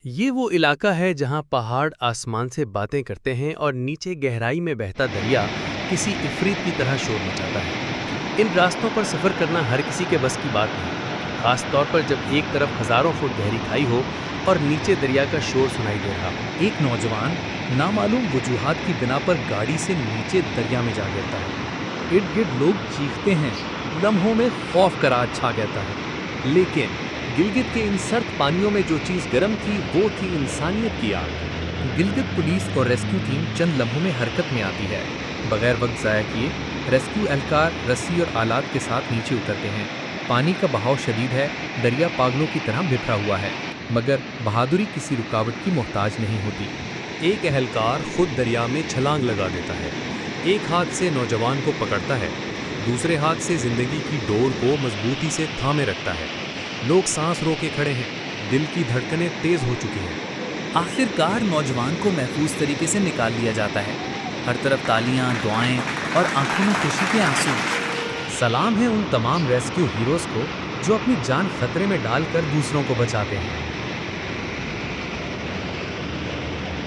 یہ وہ علاقہ ہے جہاں پہاڑ آسمان سے باتیں کرتے ہیں اور نیچے گہرائی میں بہتا دریا کسی عفریت کی طرح شور مچاتا ہے۔ ان راستوں پر سفر کرنا ہر کسی کے بس کی بات نہیں، خاص طور پر جب ایک طرف ہزاروں فٹ گہری کھائی ہو اور نیچے دریا کا شور سنائی دے رہا ہو۔ ایک نوجوان نامعلوم وجوہات کی بنا پر گاڑی سے نیچے دریا میں جا گرتا ہے۔ ارد گرد لوگ چیختے ہیں، لمحوں میں خوف کا راج چھا جاتا ہے، لیکن گلگت کے ان سرد پانیوں میں جو چیز گرم تھی وہ تھی انسانیت کی آگ۔ گلگت پولیس اور ریسکیو ٹیم چند لمحوں میں حرکت میں آتی ہے۔ بغیر وقت ضائع کیے ریسکیو اہلکار رسی اور آلات کے ساتھ نیچے اترتے ہیں۔ پانی کا بہاؤ شدید ہے، دریا پاگلوں کی طرح بکھرا ہوا ہے، مگر بہادری کسی رکاوٹ کی محتاج نہیں ہوتی۔ ایک اہلکار خود دریا میں چھلانگ لگا دیتا ہے، ایک ہاتھ سے نوجوان کو پکڑتا ہے، دوسرے ہاتھ سے زندگی کی ڈور کو مضبوطی سے تھامے رکھتا ہے۔ لوگ سانس روکے کھڑے ہیں، دل کی دھڑکنیں تیز ہو چکی ہیں۔ آخر کار نوجوان کو محفوظ طریقے سے نکال لیا جاتا ہے۔ ہر طرف تالیاں، دعائیں اور آنکھوں میں خوشی کے آنسو۔ سلام ہے ان تمام ریسکیو ہیروز کو جو اپنی جان خطرے میں ڈال کر دوسروں کو بچاتے ہیں۔